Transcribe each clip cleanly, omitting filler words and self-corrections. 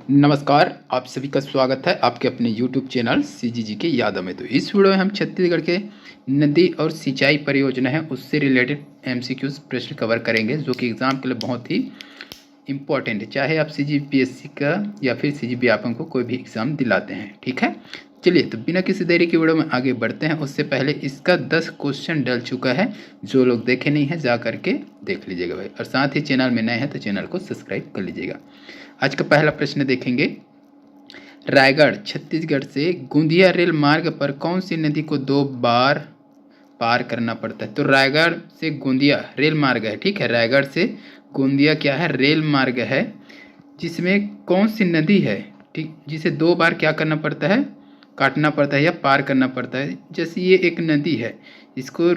नमस्कार, आप सभी का स्वागत है आपके अपने YouTube चैनल सीजीजी के यादों में। तो इस वीडियो में हम छत्तीसगढ़ के नदी और सिंचाई परियोजना है उससे रिलेटेड एमसीक्यूज प्रश्न कवर करेंगे, जो कि एग्ज़ाम के लिए बहुत ही इम्पोर्टेंट है, चाहे आप सीजीपीएससी का या फिर सीजीपी आपन को कोई भी एग्ज़ाम दिलाते हैं। ठीक है, चलिए तो बिना किसी देरी की वीडियो में आगे बढ़ते हैं। उससे पहले इसका 10 क्वेश्चन डल चुका है, जो लोग देखे नहीं हैं जा करके देख लीजिएगा भाई, और साथ ही चैनल में नए हैं तो चैनल को सब्सक्राइब कर लीजिएगा। आज का पहला प्रश्न देखेंगे, रायगढ़ छत्तीसगढ़ से गोंदिया रेल मार्ग पर कौन सी नदी को 2 बार पार करना पड़ता है? तो रायगढ़ से गोंदिया रेल मार्ग है, ठीक है, रायगढ़ से गोंदिया क्या है, रेल मार्ग है, जिसमें कौन सी नदी है, ठीक, जिसे 2 बार क्या करना पड़ता है, काटना पड़ता है या पार करना पड़ता है। जैसे ये एक नदी है, इसको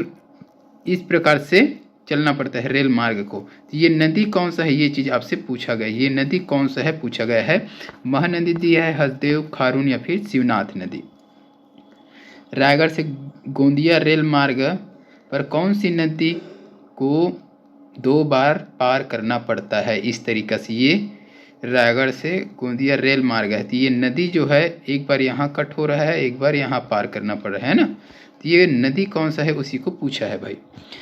इस प्रकार से चलना पड़ता है रेल मार्ग को, तो ये नदी कौन सा है, ये चीज़ आपसे पूछा गया है। ये नदी कौन सा है पूछा गया है, महानदी दिया है, हसदेव, खारून या फिर शिवनाथ नदी। रायगढ़ से गोंदिया रेल मार्ग पर कौन सी नदी को 2 बार पार करना पड़ता है? इस तरीक़े से ये रायगढ़ से गोंदिया रेल मार्ग है, तो ये नदी जो है एक बार यहाँ कट हो रहा है, एक बार यहाँ पार करना पड़ रहा है ना, तो ये नदी कौन सा है उसी को पूछा है भाई।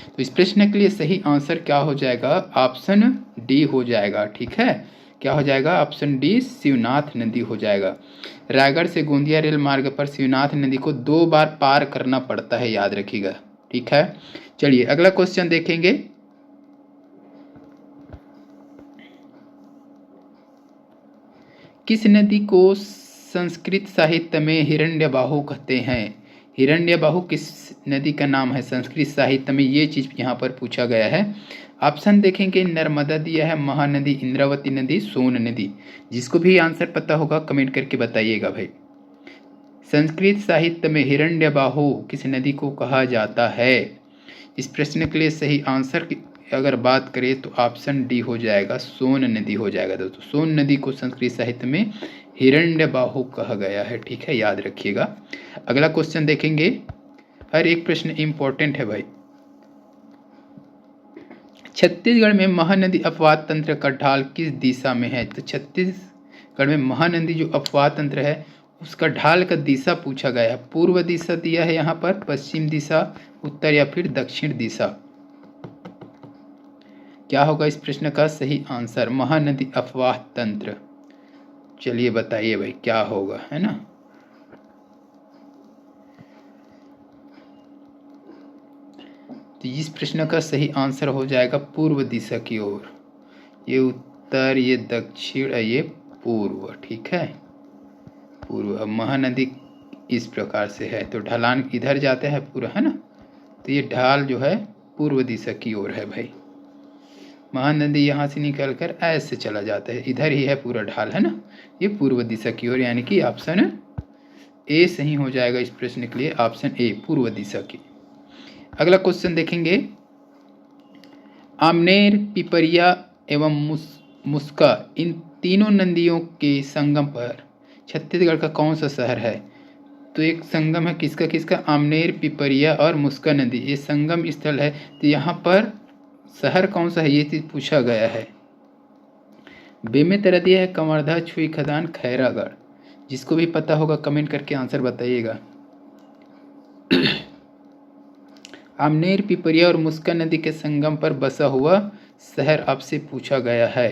तो इस प्रश्न के लिए सही आंसर क्या हो जाएगा, ऑप्शन डी हो जाएगा। ठीक है, क्या हो जाएगा, ऑप्शन डी शिवनाथ नदी हो जाएगा। रायगढ़ से गोंदिया रेल मार्ग पर शिवनाथ नदी को 2 बार पार करना पड़ता है, याद रखिएगा। ठीक है, चलिए अगला क्वेश्चन देखेंगे। किस नदी को संस्कृत साहित्य में हिरण्यबाहु कहते हैं? हिरण्यबाहु किस नदी का नाम है संस्कृत साहित्य में, ये चीज़ यहाँ पर पूछा गया है। ऑप्शन देखेंगे, नर्मदा दिया है, महानदी, इंद्रावती नदी, सोन नदी। जिसको भी आंसर पता होगा कमेंट करके बताइएगा भाई। संस्कृत साहित्य में हिरण्यबाहु किस नदी को कहा जाता है? इस प्रश्न के लिए सही आंसर अगर बात करें तो ऑप्शन डी हो जाएगा, सोन नदी हो जाएगा दोस्तों। सोन नदी को संस्कृत साहित्य में हिरण्यबाहु कहा गया है। ठीक है, याद रखिएगा। अगला क्वेश्चन देखेंगे, हर एक प्रश्न इंपॉर्टेंट है भाई। छत्तीसगढ़ में महानदी अपवाद तंत्र का ढाल किस दिशा में है? तो छत्तीसगढ़ में महानदी जो अपवाद तंत्र है उसका ढाल का दिशा पूछा गया है। पूर्व दिशा दिया है यहाँ पर, पश्चिम दिशा, उत्तर या फिर दक्षिण दिशा। क्या होगा इस प्रश्न का सही आंसर, महानदी अपवाद तंत्र। चलिए बताइए भाई क्या होगा, है ना। तो इस प्रश्न का सही आंसर हो जाएगा पूर्व दिशा की ओर। ये उत्तर, ये दक्षिण, ये पूर्व। ठीक है, पूर्व। महानदी इस प्रकार से है तो ढलान इधर जाते हैं पूरा, है ना, तो ये ढाल जो है पूर्व दिशा की ओर है भाई। महानदी यहाँ से निकल कर ऐसे चला जाता है, इधर ही है पूरा ढाल, है ना, ये पूर्व दिशा की ओर, यानी कि ऑप्शन ए सही हो जाएगा इस प्रश्न के लिए, ऑप्शन ए पूर्व दिशा की। अगला क्वेश्चन देखेंगे, आमनेर, पिपरिया एवं मुस्का, इन तीनों नदियों के संगम पर छत्तीसगढ़ का कौन सा शहर है? तो एक संगम है किसका किसका, आमनेर, पिपरिया और मुस्का नदी, ये संगम स्थल है। तो यहाँ पर शहर कौन सा है ये चीज़ पूछा गया है। बेमेतरा दिया है, कवर्धा, छुई खदान, खैरागढ़। जिसको भी पता होगा कमेंट करके आंसर बताइएगा। आमनेर, पिपरिया और मुस्का नदी के संगम पर बसा हुआ शहर आपसे पूछा गया है।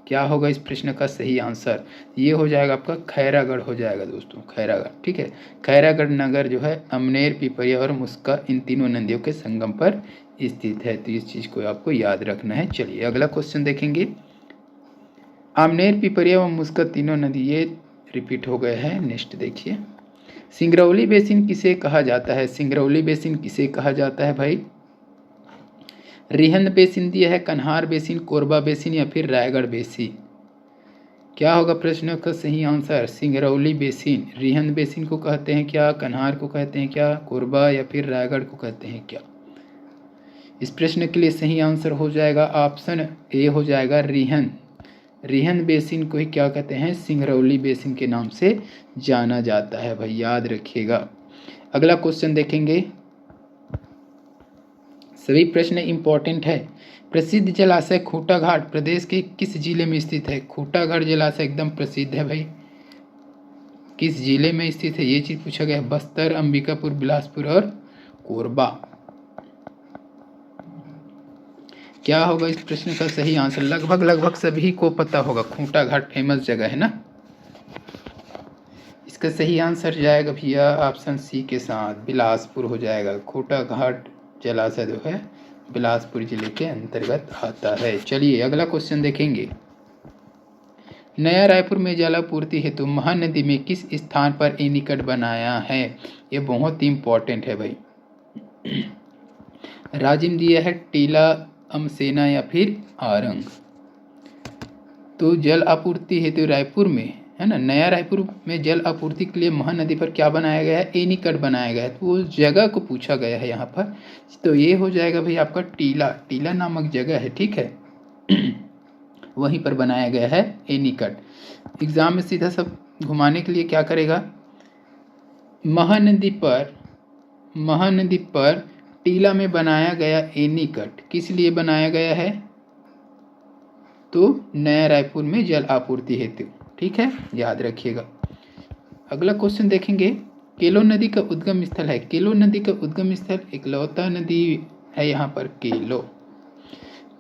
क्या होगा इस प्रश्न का सही आंसर, ये हो जाएगा आपका खैरागढ़ हो जाएगा दोस्तों, खैरागढ़। ठीक है, खैरागढ़ नगर जो है आमनेर, पिपरिया और मुस्का इन तीनों नदियों के संगम पर स्थित है, तो इस चीज़ को आपको याद रखना है। चलिए अगला क्वेश्चन देखेंगे, आमनेर, पिपरिया और मुस्का तीनों नदी ये रिपीट हो गए हैं। नेक्स्ट देखिए, सिंगरौली बेसिन किसे कहा जाता है? सिंगरौली बेसिन किसे कहा जाता है भाई? रिहंद बेसिन दिया है, कन्हार बेसिन, कोरबा बेसिन या फिर रायगढ़ बेसिन। क्या होगा प्रश्न का सही answer, Singrauli basin. Rihand basin को कहते हैं क्या, कन्हार को कहते हैं क्या, कोरबा या फिर रायगढ़ को कहते हैं क्या? इस प्रश्न के लिए सही आंसर हो जाएगा ऑप्शन ए हो जाएगा, रिहंद। रिहंद बेसिन को ही क्या कहते हैं, सिंगरौली बेसिन के नाम से जाना जाता है भाई, याद रखिएगा। अगला क्वेश्चन देखेंगे, सभी प्रश्न इंपॉर्टेंट है। प्रसिद्ध जलाशय खूंटा घाट प्रदेश के किस जिले में स्थित है? खूंटा घाट जलाशय एकदम प्रसिद्ध है भाई। किस जिले में स्थित है ये चीज पूछा गया है। बस्तर, अंबिकापुर, बिलासपुर और कोरबा। क्या होगा इस प्रश्न का सही आंसर? लगभग लगभग सभी को पता होगा, खूंटा घाट फेमस जगह है ना। इसका सही आंसर जाएगा भैया ऑप्शन सी के साथ, बिलासपुर हो जाएगा। खूंटा घाट जलाशय जो है बिलासपुर जिले के अंतर्गत आता है। चलिए अगला क्वेश्चन देखेंगे। नया रायपुर में जलापूर्ति हेतु महानदी में किस स्थान पर एनीकट बनाया है? ये बहुत ही इंपॉर्टेंट है भाई। राजिम दिया है, टीला, अमसेना या फिर आरंग। तो जल आपूर्ति हेतु रायपुर में है ना, नया रायपुर में जल आपूर्ति के लिए महानदी पर क्या बनाया गया है? एनीकट बनाया गया है। तो उस जगह को पूछा गया है यहाँ पर। तो ये हो जाएगा भाई आपका टीला, टीला नामक जगह है, ठीक है। वहीं पर बनाया गया है एनीकट। एग्जाम में सीधा सब घुमाने के लिए क्या करेगा, महानदी पर टीला में बनाया गया एनीकट किस लिए बनाया गया है? तो नया रायपुर में जल आपूर्ति हेतु, ठीक है, याद रखिएगा। अगला क्वेश्चन देखेंगे। केलो नदी का उद्गम स्थल है। केलो नदी का उद्गम स्थल इकलौता नदी है यहाँ पर केलो।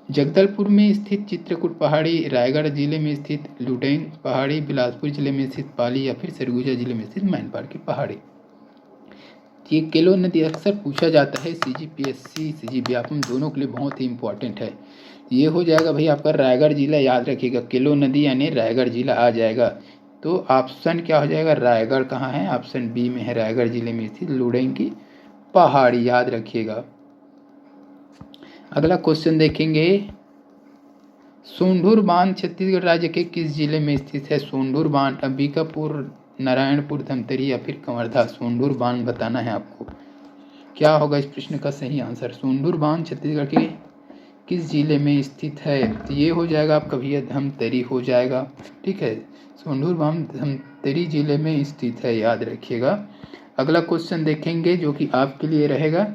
जगदलपुर में स्थित चित्रकूट पहाड़ी, रायगढ़ जिले में स्थित लुडेंग पहाड़ी, बिलासपुर जिले में स्थित पाली या फिर सरगुजा जिले में स्थित मैनपाट की पहाड़ी। ये केलो नदी अक्सर पूछा जाता है, CGPSC CG व्यापम दोनों के लिए बहुत ही इंपॉर्टेंट है। ये हो जाएगा भाई आपका रायगढ़ जिला, याद रखिएगा। केलो नदी यानी रायगढ़ जिला आ जाएगा। तो ऑप्शन क्या हो जाएगा? रायगढ़ कहाँ है? ऑप्शन बी में है, रायगढ़ जिले में स्थित लुडेंग की पहाड़ी, याद रखिएगा। अगला क्वेश्चन देखेंगे। सोंढूर बांध छत्तीसगढ़ राज्य के किस जिले में स्थित है? सोंढूर बांध अंबिकापुर, नारायणपुर, धमतरी या फिर कवर्धा। सोंढूर बांध बताना है आपको। क्या होगा इस प्रश्न का सही आंसर? सोंढूर बांध छत्तीसगढ़ के किस जिले में स्थित है? तो ये हो जाएगा आपका भैया धमतरी हो जाएगा, ठीक है। सोंढूर बांध धमतरी जिले में स्थित है, याद रखिएगा। अगला क्वेश्चन देखेंगे जो कि आपके लिए रहेगा।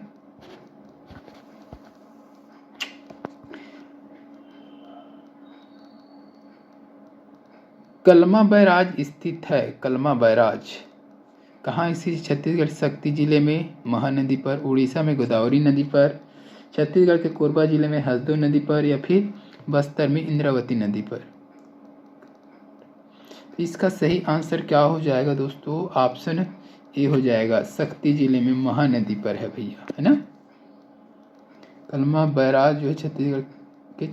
कलमा बैराज स्थित है। कलमा बैराज कहाँ स्थित? छत्तीसगढ़ शक्ति जिले में महानदी पर, उड़ीसा में गोदावरी नदी पर, छत्तीसगढ़ के कोरबा जिले में हसदो नदी पर या फिर बस्तर में इंद्रावती नदी पर। तो इसका सही आंसर क्या हो जाएगा दोस्तों? ऑप्शन ए हो जाएगा, शक्ति जिले में महानदी पर है भैया, है ना। कलमा बैराज जो है छत्तीसगढ़ के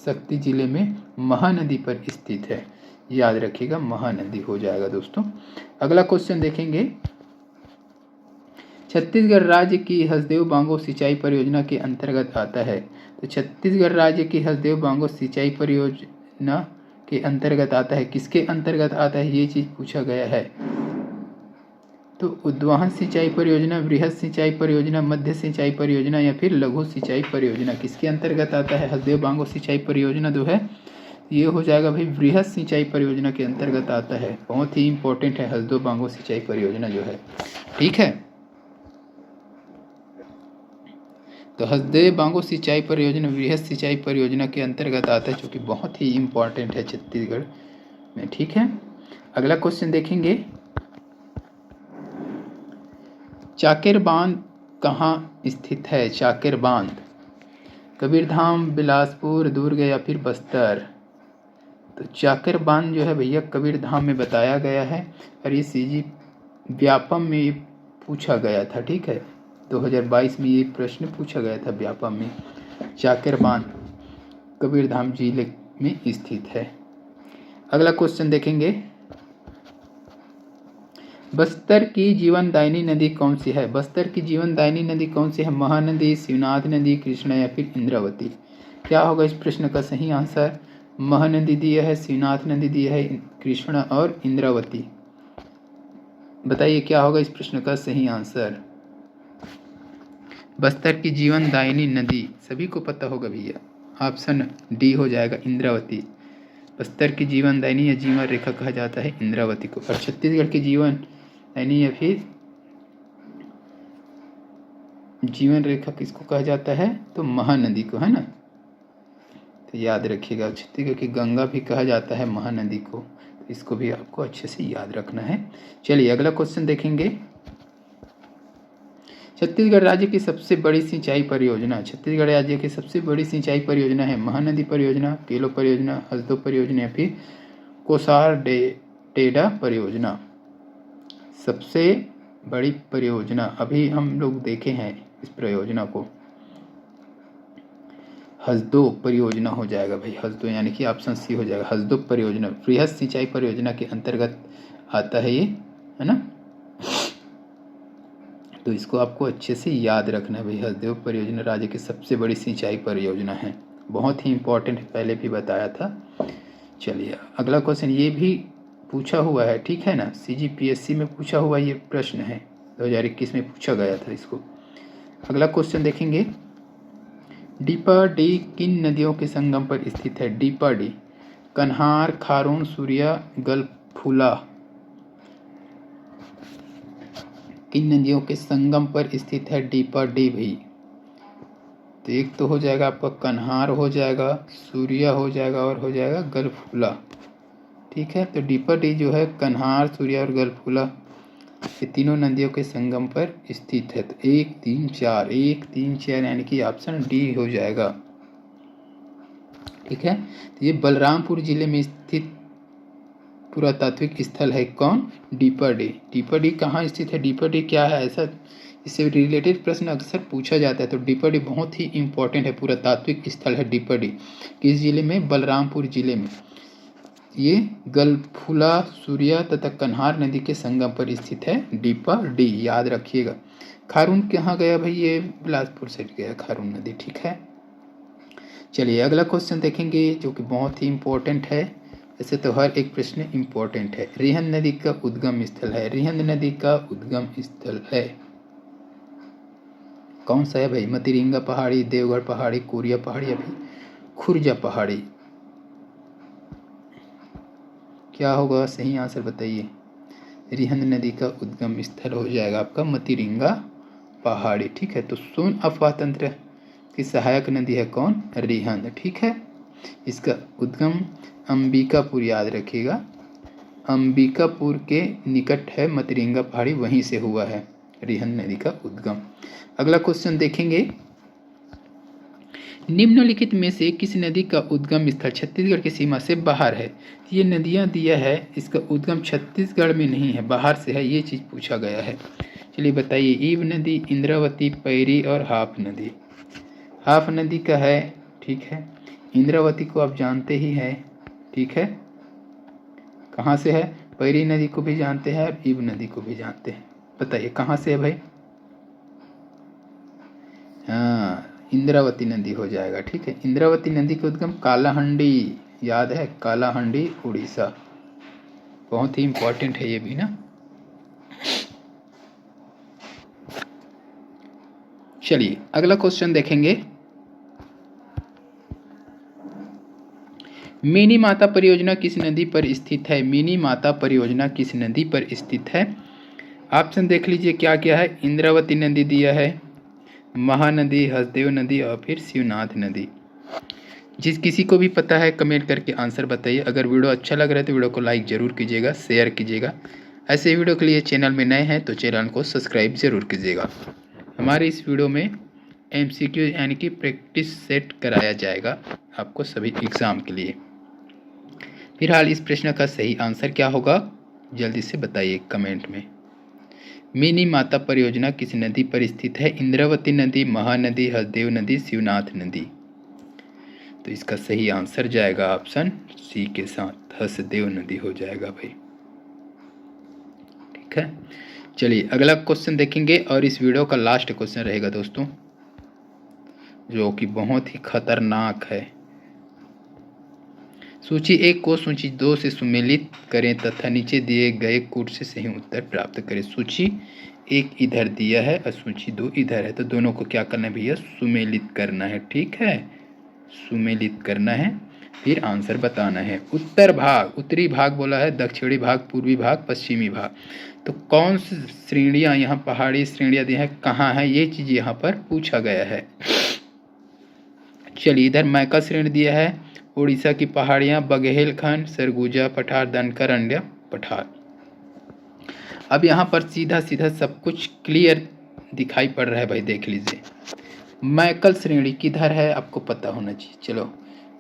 शक्ति जिले में महानदी पर स्थित है, याद रखिएगा, महानदी हो जाएगा दोस्तों। अगला क्वेश्चन देखेंगे। छत्तीसगढ़ राज्य की हसदेव बांगो सिंचाई परियोजना के अंतर्गत आता है। तो छत्तीसगढ़ राज्य की हसदेव बांगो सिंचाई परियोजना के अंतर्गत आता है। किसके अंतर्गत आता है ये चीज पूछा गया है। तो उद्वहन सिंचाई परियोजना, वृहद सिंचाई परियोजना, मध्य सिंचाई परियोजना या फिर लघु सिंचाई परियोजना, किसके अंतर्गत आता है? हसदेव बांगो सिंचाई परियोजना जो है ये हो जाएगा भाई वृहद सिंचाई परियोजना के अंतर्गत आता है। बहुत ही इंपॉर्टेंट है हसदेव बांगो सिंचाई परियोजना जो है, ठीक है। तो हसदेव बांगो सिंचाई परियोजना वृहद सिंचाई परियोजना के अंतर्गत आता है, जो कि बहुत ही इंपॉर्टेंट है छत्तीसगढ़ में, ठीक है। अगला क्वेश्चन देखेंगे। चाकेर बांध कहाँ स्थित है? चाकेर बांध कबीरधाम, बिलासपुर, दुर्ग या फिर बस्तर। तो चाकेर बांध जो है भैया कबीरधाम में बताया गया है और ये CG व्यापम में पूछा गया था, ठीक है। 2022 में ये प्रश्न पूछा गया था व्यापम में। चाकेर बांध कबीरधाम जिले में स्थित है। अगला क्वेश्चन देखेंगे। बस्तर की जीवनदायिनी नदी कौन सी है? बस्तर की जीवनदायिनी नदी कौन सी है? महानदी, शिवनाथ नदी, कृष्णा या फिर इंद्रावती। क्या होगा इस प्रश्न का सही आंसर? महानदी दिया है, शिवनाथ नदी दिया है, कृष्णा और इंद्रावती। बताइए क्या होगा इस प्रश्न का सही आंसर? बस्तर की जीवनदायिनी नदी सभी को पता होगा भैया, ऑप्शन डी हो जाएगा, इंद्रावती। बस्तर की जीवनदायिनी या जीवन रेखा कहा जाता है इंद्रावती को। और छत्तीसगढ़ की जीवन यानी या फिर जीवन रेखा किसको कहा जाता है? तो महानदी को, है ना। तो याद रखिएगा। छत्तीसगढ़ की गंगा भी कहा जाता है महानदी को, तो इसको भी आपको अच्छे से याद रखना है। चलिए अगला क्वेश्चन देखेंगे। छत्तीसगढ़ राज्य की सबसे बड़ी सिंचाई परियोजना, छत्तीसगढ़ राज्य की सबसे बड़ी सिंचाई परियोजना है महानदी परियोजना, केलो परियोजना, हसदो परियोजना या फिर कोसार टेडा परियोजना। सबसे बड़ी परियोजना अभी हम लोग देखे हैं इस परियोजना को, हसदो परियोजना हो जाएगा भाई, हसदो यानी कि ऑप्शन सी हो जाएगा। हसदो परियोजना बृहद सिंचाई परियोजना के अंतर्गत आता है ये, है ना। तो इसको आपको अच्छे से याद रखना है भाई। हसदेव परियोजना राज्य की सबसे बड़ी सिंचाई परियोजना है, बहुत ही इंपॉर्टेंट है, पहले भी बताया था। चलिए अगला क्वेश्चन, ये भी पूछा हुआ है, ठीक है ना, CGPSC में पूछा हुआ ये प्रश्न है, 2021 में पूछा गया था इसको। अगला क्वेश्चन देखेंगे, डीपाडी किन नदियों के संगम पर स्थित है? डीपाडी कन्हार, खारून, सूर्या, गलफूला किन नदियों के संगम पर स्थित है डीपाडी भाई? तो एक तो हो जाएगा आपका कन्हार हो जाएगा, सूर्या हो जाएगा और हो जाएगा गलफूला, ठीक है। तो डीपाडी जो है कन्हार, सूर्या और गलफूला ये तीनों नदियों के संगम पर स्थित है। तो 1 3 4 1 3 4 यानी कि ऑप्शन डी हो जाएगा, ठीक है। तो ये बलरामपुर जिले में स्थित पुरातात्विक स्थल है कौन? डीपाडी। डीपाडी कहाँ स्थित है? डीपाडी क्या है? ऐसा इससे रिलेटेड प्रश्न अक्सर पूछा जाता है। तो डीपाडी बहुत ही इंपॉर्टेंट है, पुरातात्विक स्थल है डीपाडी। किस जिले में? बलरामपुर जिले में। ये गलफूला, सूर्या तथा कन्हार नदी के संगम पर स्थित है डीपाडी, याद रखिएगा। खारून कहाँ गया भाई? ये बिलासपुर से गया खारून नदी, ठीक है। चलिए अगला क्वेश्चन देखेंगे जो कि बहुत ही इंपॉर्टेंट है, ऐसे तो हर एक प्रश्न इंपॉर्टेंट है। रिहंद नदी का उद्गम स्थल है, रिहंद नदी का उद्गम स्थल है कौन सा है भाई? मतिरिंगा पहाड़ी, देवगढ़ पहाड़ी, कोरिया पहाड़ी या फिर खुर्जा पहाड़ी? क्या होगा सही आंसर बताइए। रिहंद नदी का उद्गम स्थल हो जाएगा आपका मतिरिंगा पहाड़ी, ठीक है। तो सोन अफवाह तंत्र की सहायक नदी है कौन? रिहंद, ठीक है। इसका उद्गम अंबिकापुर, याद रखिएगा, अंबिकापुर के निकट है मतिरिंगा पहाड़ी, वहीं से हुआ है रिहंद नदी का उद्गम। अगला क्वेश्चन देखेंगे, निम्नलिखित में से किस नदी का उद्गम स्थल छत्तीसगढ़ की सीमा से बाहर है? ये नदियां दिया है, इसका उद्गम छत्तीसगढ़ में नहीं है, बाहर से है, ये चीज़ पूछा गया है। चलिए बताइए, ईव नदी, इंद्रावती, पैरी और हाफ नदी। हाफ नदी का है, ठीक है। इंद्रावती को आप जानते ही हैं, ठीक है, कहाँ से है? पैरी नदी को भी जानते हैं और ईव नदी को भी जानते हैं। बताइए कहाँ से है भाई? हाँ, इंद्रावती नदी हो जाएगा, ठीक है। इंद्रावती नदी का उद्गम कालाहंडी, याद है, कालाहंडी उड़ीसा, बहुत ही इंपॉर्टेंट है ये भी ना। चलिए अगला क्वेश्चन देखेंगे, मिनी माता परियोजना किस नदी पर स्थित है? मिनी माता परियोजना किस नदी पर स्थित है? ऑप्शन देख लीजिए क्या क्या है। इंद्रावती नदी दिया है, महानदी, हसदेव नदी और फिर शिवनाथ नदी। जिस किसी को भी पता है कमेंट करके आंसर बताइए। अगर वीडियो अच्छा लग रहा है तो वीडियो को लाइक ज़रूर कीजिएगा, शेयर कीजिएगा। ऐसे वीडियो के लिए चैनल में नए हैं तो चैनल को सब्सक्राइब ज़रूर कीजिएगा। हमारे इस वीडियो में MCQ यानी कि प्रैक्टिस सेट कराया जाएगा आपको सभी एग्ज़ाम के लिए। फिलहाल इस प्रश्न का सही आंसर क्या होगा जल्दी से बताइए कमेंट में। मिनी माता परियोजना किस नदी पर स्थित है? इंद्रावती नदी, महानदी, हसदेव नदी, शिवनाथ नदी। तो इसका सही आंसर जाएगा ऑप्शन सी के साथ, हसदेव नदी हो जाएगा भाई, ठीक है। चलिए अगला क्वेश्चन देखेंगे और इस वीडियो का लास्ट क्वेश्चन रहेगा दोस्तों, जो कि बहुत ही खतरनाक है। सूची 1 को सूची 2 से सुमेलित करें तथा नीचे दिए गए कूट से सही उत्तर प्राप्त करें। सूची 1 इधर दिया है और सूची 2 इधर है, तो दोनों को क्या करना है भैया? सुमेलित करना है, ठीक है, सुमेलित करना है, फिर आंसर बताना है। उत्तर भाग, उत्तरी भाग बोला है, दक्षिणी भाग, पूर्वी भाग, पश्चिमी भाग। तो कौन सी श्रेणियाँ यहाँ पहाड़ी श्रेणियाँ दी हैं, कहाँ है, ये चीज़ यहाँ पर पूछा गया है। चलिए इधर मैकल श्रेणी दिया है, उड़ीसा की पहाड़ियाँ, बघेलखंड, सरगुजा पठार, दनकरण्य पठार। अब यहाँ पर सीधा सीधा सब कुछ क्लियर दिखाई पड़ रहा है भाई, देख लीजिए। मैकल श्रेणी किधर है आपको पता होना चाहिए। चलो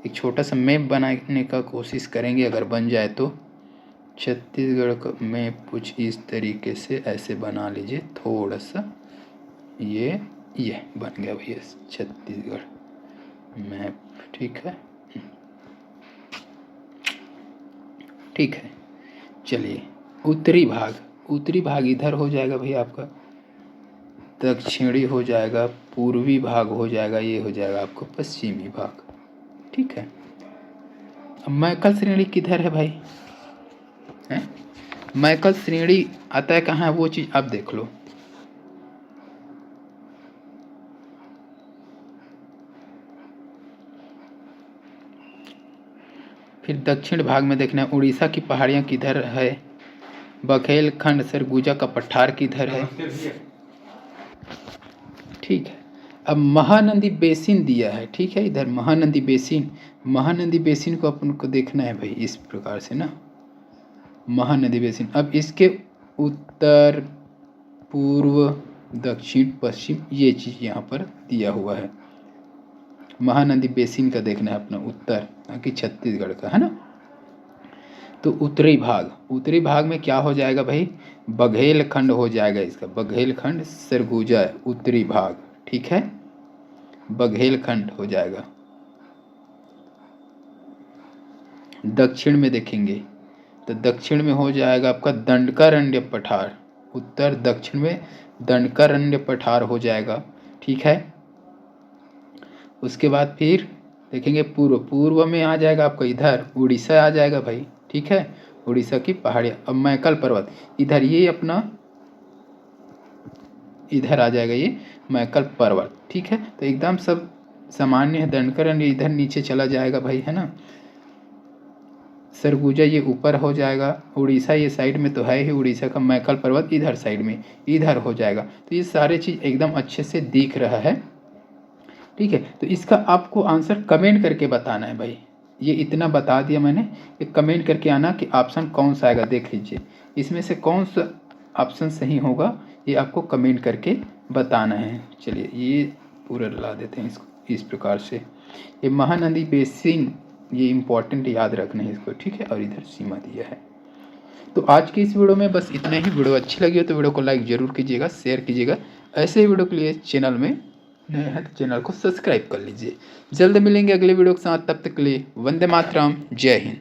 एक छोटा सा मैप बनाने का कोशिश करेंगे, अगर बन जाए तो। छत्तीसगढ़ का मैप कुछ इस तरीके से ऐसे बना लीजिए, थोड़ा सा ये बन गया भैया छत्तीसगढ़ मैप। ठीक है, ठीक है। चलिए उत्तरी भाग इधर हो जाएगा भैया आपका, दक्षिणी हो जाएगा, पूर्वी भाग हो जाएगा, ये हो जाएगा आपको पश्चिमी भाग। ठीक है। अब मैकल श्रेणी किधर है भाई, है मैकल श्रेणी आता है कहाँ है, वो चीज़ आप देख लो। फिर दक्षिण भाग में देखना है उड़ीसा की पहाड़ियाँ किधर है, बघेलखंड, सरगुजा का पठार किधर है। ठीक है। अब महानदी बेसिन दिया है, ठीक है, इधर महानदी बेसिन को अपन को देखना है भाई इस प्रकार से ना, महानदी बेसिन। अब इसके उत्तर, पूर्व, दक्षिण, पश्चिम ये चीज़ यहाँ पर दिया हुआ है। महानदी बेसिन का देखना है अपना उत्तर, बाकी छत्तीसगढ़ का है ना। तो उत्तरी भाग में क्या हो जाएगा भाई, बघेलखंड हो जाएगा इसका, बघेलखंड, सरगुजा उत्तरी भाग। ठीक है, बघेलखंड हो जाएगा। दक्षिण में देखेंगे तो दक्षिण में हो जाएगा आपका दंडकारण्य पठार, उत्तर दक्षिण में दंडकारण्य पठार हो जाएगा। ठीक है। उसके बाद फिर देखेंगे पूर्व में आ जाएगा आपका इधर उड़ीसा आ जाएगा भाई। ठीक है, उड़ीसा की पहाड़ियाँ। अब मैकल पर्वत इधर, ये अपना इधर आ जाएगा, ये मैकल पर्वत। ठीक है, तो एकदम सब सामान्य है। दंडकारण्य इधर नीचे चला जाएगा भाई, है ना। सरगुजा ये ऊपर हो जाएगा, उड़ीसा ये साइड में तो है ही, उड़ीसा का मैकल पर्वत इधर साइड में इधर हो जाएगा। तो ये सारे चीज़ एकदम अच्छे से दिख रहा है। ठीक है, तो इसका आपको आंसर कमेंट करके बताना है भाई। ये इतना बता दिया मैंने, एक कमेंट करके आना कि ऑप्शन कौन सा आएगा। देख लीजिए इसमें से कौन सा ऑप्शन सही होगा, ये आपको कमेंट करके बताना है। चलिए ये पूरा ला देते हैं इसको इस प्रकार से। ये महानदी बेसिन, ये इम्पोर्टेंट याद रखना है इसको। ठीक है, और इधर सीमा दिया है। तो आज की इस वीडियो में बस इतना ही। वीडियो अच्छी लगी हो तो वीडियो को लाइक जरूर कीजिएगा, शेयर कीजिएगा। ऐसे ही वीडियो के लिए चैनल में नए हैं तो चैनल को सब्सक्राइब कर लीजिए। जल्द मिलेंगे अगले वीडियो के साथ, तब तक के लिए वंदे मातरम, जय हिंद।